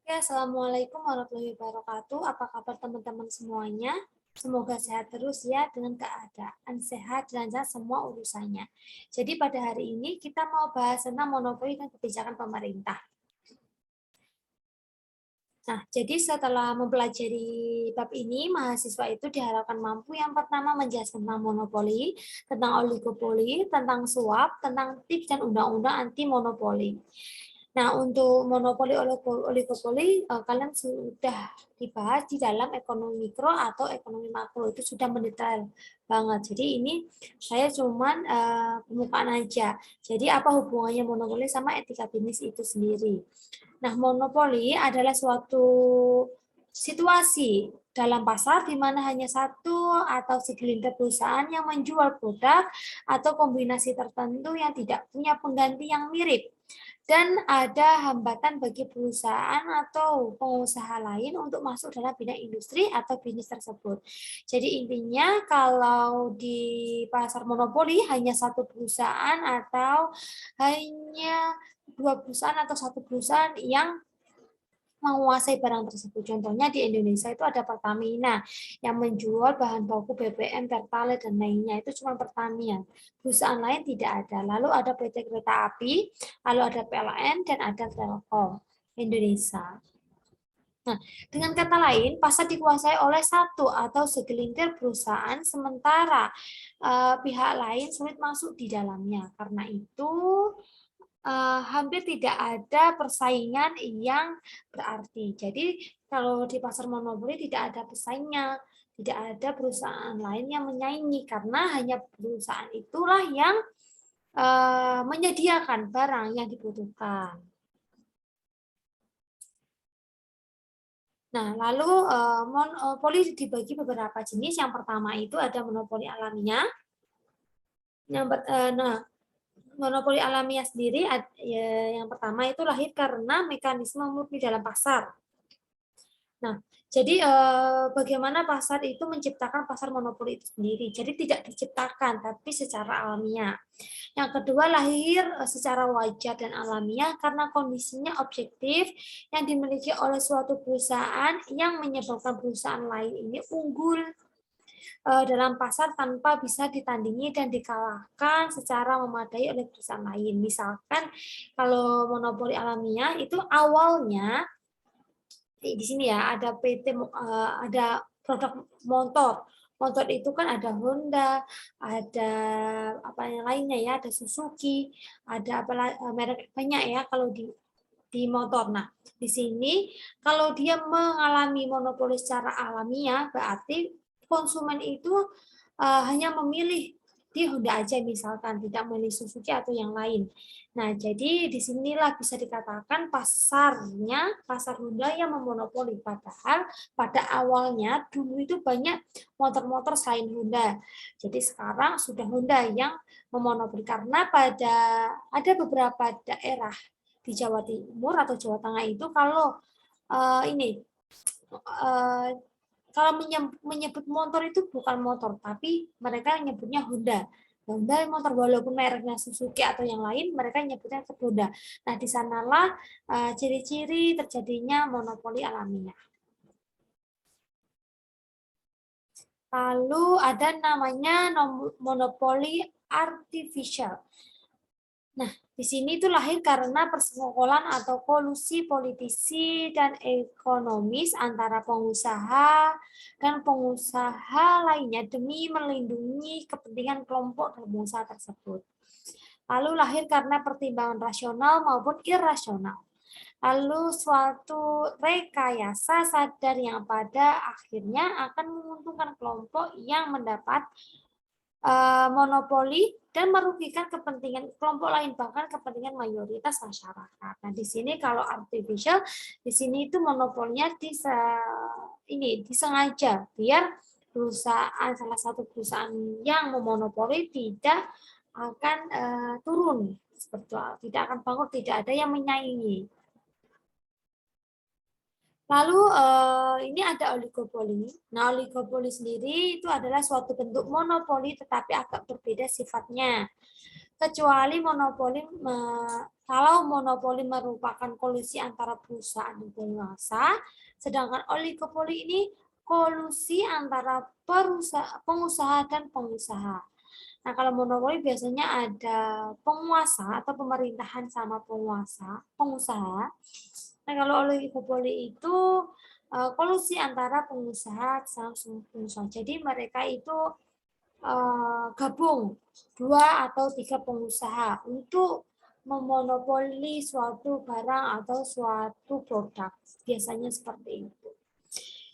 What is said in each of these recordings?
Ya, Assalamualaikum warahmatullahi wabarakatuh. Apa kabar teman-teman semuanya? Semoga sehat terus ya dengan keadaan sehat dan lancar semua urusannya. Jadi pada hari ini kita mau bahas tentang monopoli dan kebijakan pemerintah. Nah, jadi setelah mempelajari bab ini, mahasiswa itu diharapkan mampu yang pertama menjelaskan tentang monopoli, tentang oligopoli, tentang suap, tentang tips dan undang-undang anti monopoli. Nah, untuk monopoli oligopoli kalian sudah dibahas di dalam ekonomi mikro atau ekonomi makro, itu sudah mendetail banget. Jadi ini saya cuman pembukaan aja. Jadi apa hubungannya monopoli sama etika bisnis itu sendiri? Nah, monopoli adalah suatu situasi dalam pasar di mana hanya satu atau segelintir perusahaan yang menjual produk atau kombinasi tertentu yang tidak punya pengganti yang mirip. Dan ada hambatan bagi perusahaan atau pengusaha lain untuk masuk dalam bidang industri atau bisnis tersebut. Jadi intinya kalau di pasar monopoli hanya satu perusahaan atau hanya dua perusahaan atau satu perusahaan yang menguasai barang tersebut. Contohnya di Indonesia itu ada Pertamina yang menjual bahan baku BBM, Pertalite, dan lainnya. Itu cuma Pertamina. Perusahaan lain tidak ada. Lalu ada PT Kereta Api, lalu ada PLN, dan ada Telkom Indonesia. Nah, dengan kata lain, pasar dikuasai oleh satu atau segelintir perusahaan, sementara pihak lain sulit masuk di dalamnya. Karena itu, hampir tidak ada persaingan yang berarti. Jadi kalau di pasar monopoli tidak ada pesaingnya, tidak ada perusahaan lain yang menyaingi karena hanya perusahaan itulah yang menyediakan barang yang dibutuhkan. Nah, lalu monopoli dibagi beberapa jenis. Yang pertama itu ada monopoli alamiah. Nah, monopoli alamiah sendiri yang pertama itu lahir karena mekanisme murni dalam pasar. Nah, jadi bagaimana pasar itu menciptakan pasar monopoli itu sendiri. Jadi tidak diciptakan, tapi secara alamiah. Yang kedua lahir secara wajar dan alamiah karena kondisinya objektif yang dimiliki oleh suatu perusahaan yang menyebabkan perusahaan lain ini unggul dalam pasar tanpa bisa ditandingi dan dikalahkan secara memadai oleh perusahaan lain. Misalkan kalau monopoli alamiah itu awalnya di sini ya ada PT ada produk motor. Motor itu kan ada Honda, ada apa yang lainnya ya, ada Suzuki, ada apa merek banyak ya kalau di motor. Nah, di sini kalau dia mengalami monopoli secara alamiah berarti konsumen itu hanya memilih di Honda aja misalkan, tidak memilih Suzuki atau yang lain. Nah, jadi disinilah bisa dikatakan pasarnya, pasar Honda yang memonopoli. Padahal pada awalnya dulu itu banyak motor-motor selain Honda. Jadi sekarang sudah Honda yang memonopoli karena ada beberapa daerah di Jawa Timur atau Jawa Tengah itu kalau ini uh, kalau menyebut motor itu bukan motor, tapi mereka nyebutnya Honda. Honda motor walaupun mereknya Suzuki atau yang lain, mereka nyebutnya Honda. Nah, di sanalah ciri-ciri terjadinya monopoli alamiah. Lalu ada namanya monopoli artificial. Nah, di sini itu lahir karena persekongkolan atau kolusi politisi dan ekonomis antara pengusaha dan pengusaha lainnya demi melindungi kepentingan kelompok dan pengusaha tersebut. Lalu lahir karena pertimbangan rasional maupun irasional. Lalu suatu rekayasa sadar yang pada akhirnya akan menguntungkan kelompok yang mendapat monopoli dan merugikan kepentingan kelompok lain bahkan kepentingan mayoritas masyarakat. Nah, di sini kalau artificial di sini itu monopolinya disengaja biar perusahaan salah satu perusahaan yang memonopoli tidak akan turun seperti itu, tidak akan bangkrut, tidak ada yang menyaingi. Lalu ini ada oligopoli. Nah, oligopoli sendiri itu adalah suatu bentuk monopoli tetapi agak berbeda sifatnya. kecuali monopoli kalau monopoli merupakan kolusi antara perusahaan dan penguasa, sedangkan oligopoli ini kolusi antara pengusaha dan pengusaha. Nah, kalau monopoli biasanya ada penguasa atau pemerintahan sama pengusaha. Nah, kalau oligopoli itu kolusi antara pengusaha sama pengusaha. Jadi mereka itu gabung 2 atau 3 pengusaha untuk memonopoli suatu barang atau suatu produk. Biasanya seperti itu.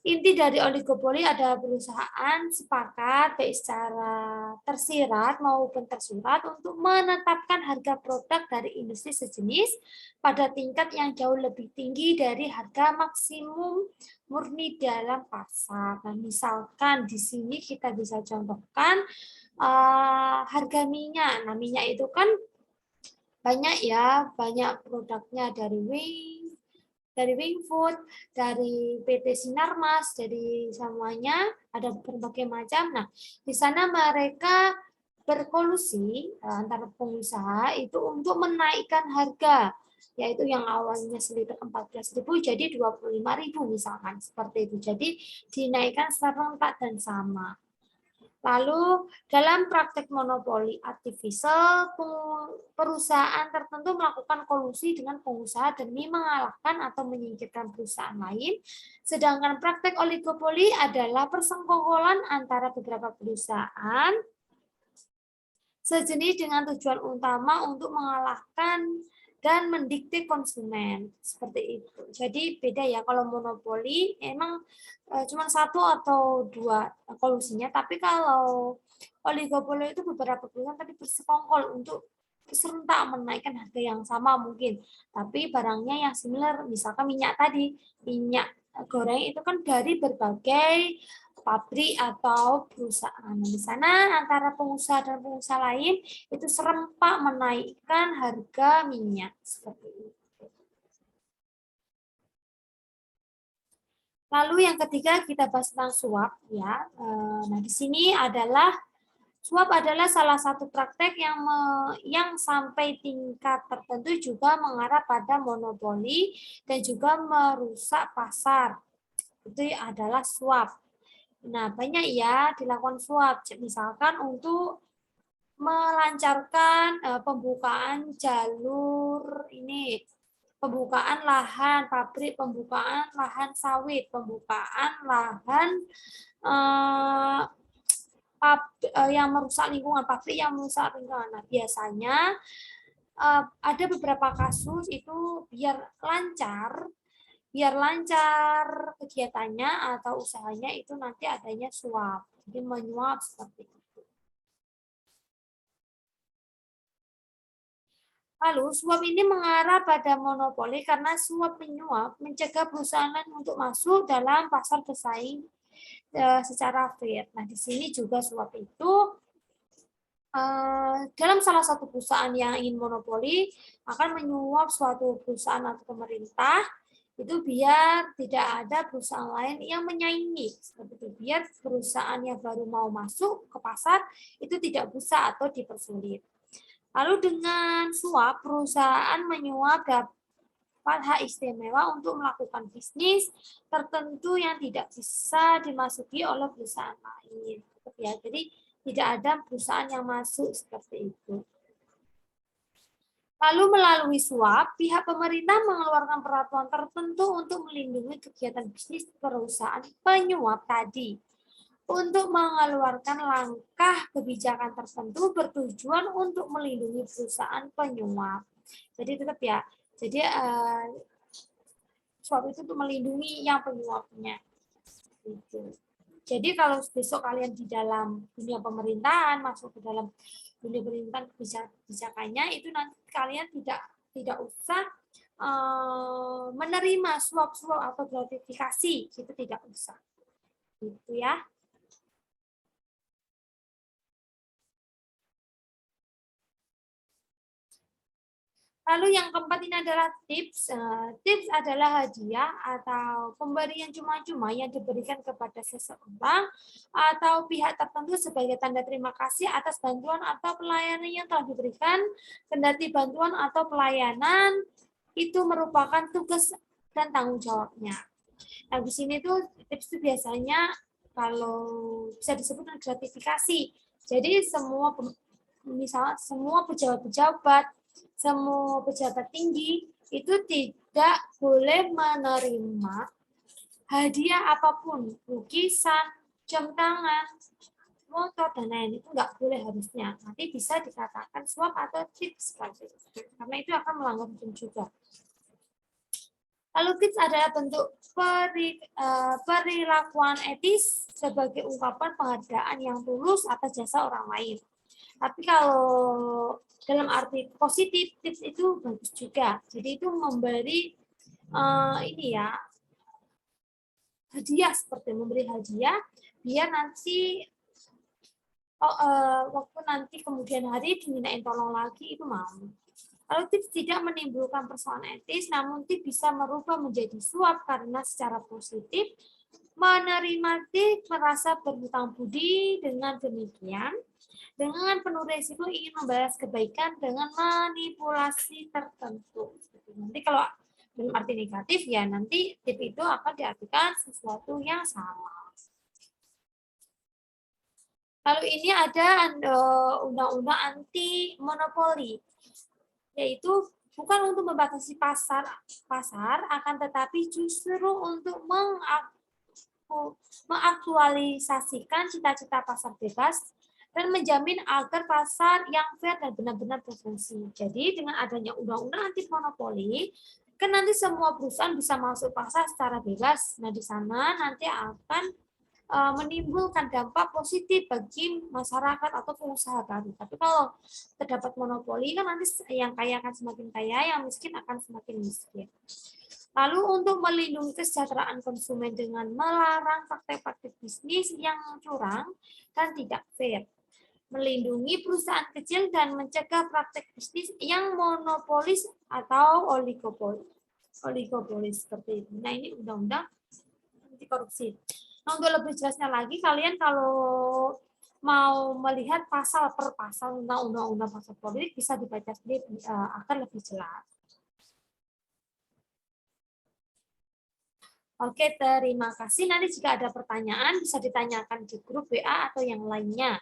Inti dari oligopoli ada perusahaan sepakat baik secara tersirat maupun tersurat untuk menetapkan harga produk dari industri sejenis pada tingkat yang jauh lebih tinggi dari harga maksimum murni dalam pasar. Nah, misalkan di sini kita bisa contohkan harga minyak. Nah, minyak itu kan banyak ya, banyak produknya dari Wingfood, dari PT Sinarmas, dari semuanya ada berbagai macam. Nah, di sana mereka berkolusi antara pengusaha itu untuk menaikkan harga, yaitu yang awalnya seliter 14.000 jadi 25.000 misalkan seperti itu. Jadi dinaikkan serentak dan sama. Lalu dalam praktek monopoli artificial, perusahaan tertentu melakukan kolusi dengan pengusaha demi mengalahkan atau menyingkirkan perusahaan lain, sedangkan praktek oligopoli adalah persenggokolan antara beberapa perusahaan sejenis dengan tujuan utama untuk mengalahkan dan mendikte konsumen seperti itu. Jadi beda ya, kalau monopoli emang cuma 1 atau 2 kolusinya, tapi kalau oligopoli itu beberapa perusahaan tapi bersekongkol untuk serentak menaikkan harga yang sama mungkin, tapi barangnya yang similar, misalkan minyak tadi, minyak goreng itu kan dari berbagai pabrik atau perusahaan. Di sana antara pengusaha dan pengusaha lain itu serempak menaikkan harga minyak seperti itu. Lalu yang ketiga kita bahas tentang suap ya. Nah, di sini adalah suap adalah salah satu praktek yang sampai tingkat tertentu juga mengarah pada monopoli dan juga merusak pasar. Itu adalah suap. Nah, banyak ya dilakukan suap, misalkan untuk melancarkan pembukaan jalur ini, pembukaan lahan pabrik, pembukaan lahan sawit, pembukaan lahan yang merusak lingkungan, pabrik yang merusak lingkungan. Nah, biasanya ada beberapa kasus itu biar lancar kegiatannya atau usahanya itu nanti adanya suap. Jadi menyuap seperti itu. Lalu suap ini mengarah pada monopoli karena suap menyuap mencegah perusahaan untuk masuk dalam pasar bersaing secara fair. Nah, di sini juga suap itu dalam salah satu perusahaan yang ingin monopoli akan menyuap suatu perusahaan atau pemerintah itu biar tidak ada perusahaan lain yang menyaingi, seperti itu. Biar perusahaan yang baru mau masuk ke pasar itu tidak bisa atau dipersulit. Lalu dengan suap, perusahaan menyuap dapat hak istimewa untuk melakukan bisnis tertentu yang tidak bisa dimasuki oleh perusahaan lain. Ya, jadi tidak ada perusahaan yang masuk seperti itu. Lalu melalui suap, pihak pemerintah mengeluarkan peraturan tertentu untuk melindungi kegiatan bisnis perusahaan penyuap tadi. Untuk mengeluarkan langkah kebijakan tertentu bertujuan untuk melindungi perusahaan penyuap. Jadi tetap ya, jadi suap itu untuk melindungi yang penyuapnya. Gitu. Jadi kalau besok kalian di dalam dunia pemerintahan, masuk ke dalam dunia pemerintahan kebijakannya, itu nanti kalian tidak usah menerima suap-suap atau gratifikasi, itu tidak usah. Gitu ya. Lalu yang keempat ini adalah tips. Tips adalah hadiah atau pemberian cuma-cuma yang diberikan kepada seseorang atau pihak tertentu sebagai tanda terima kasih atas bantuan atau pelayanan yang telah diberikan. Kendati bantuan atau pelayanan itu merupakan tugas dan tanggung jawabnya. Nah, di sini tuh tips itu biasanya kalau bisa disebut gratifikasi. Jadi misalnya semua pejabat-pejabat, semua pejabat tinggi itu tidak boleh menerima hadiah apapun, lukisan, jam tangan, motor, dan lain itu nggak boleh harusnya. Nanti bisa dikatakan suap atau tips karena itu akan melanggar hukum juga. Lalu tips adalah bentuk perilakuan etis sebagai ungkapan penghargaan yang tulus atas jasa orang lain. Tapi kalau dalam arti positif, tips itu bagus juga. Jadi itu memberi ini ya hadiah, seperti memberi hadiah biar nanti waktu nanti kemudian hari dimintain tolong lagi itu mau. Lalu tips tidak menimbulkan persoalan etis, namun tips bisa merubah menjadi suap karena secara positif menerima tips merasa berhutang budi, dengan demikian dengan penuh resiko ingin membalas kebaikan dengan manipulasi tertentu. Nanti kalau dalam arti negatif ya nanti tips itu akan diartikan sesuatu yang salah. Lalu ini ada undang-undang anti monopoli, yaitu bukan untuk membatasi pasar akan tetapi justru untuk mengaktualisasikan cita-cita pasar bebas dan menjamin agar pasar yang fair dan benar-benar berfungsi. Jadi dengan adanya undang-undang anti monopoli, kan nanti semua perusahaan bisa masuk pasar secara bebas. Nah, di sana nanti akan menimbulkan dampak positif bagi masyarakat atau pengusaha baru. Tapi kalau terdapat monopoli kan nanti yang kaya akan semakin kaya, yang miskin akan semakin miskin. Lalu untuk melindungi kesejahteraan konsumen dengan melarang praktek-praktek bisnis yang curang dan tidak fair. Melindungi perusahaan kecil dan mencegah praktek bisnis yang monopolis atau oligopolis seperti itu. Nah, ini undang-undang anti korupsi. Nah, untuk lebih jelasnya lagi, kalian kalau mau melihat pasal per pasal tentang undang-undang pasar politik bisa dibaca sendiri akan lebih jelas. Oke, terima kasih. Nanti jika ada pertanyaan bisa ditanyakan di grup WA atau yang lainnya.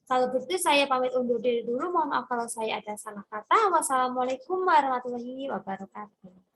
Kalau begitu saya pamit undur diri dulu. Mohon maaf kalau saya ada salah kata. Wassalamualaikum warahmatullahi wabarakatuh.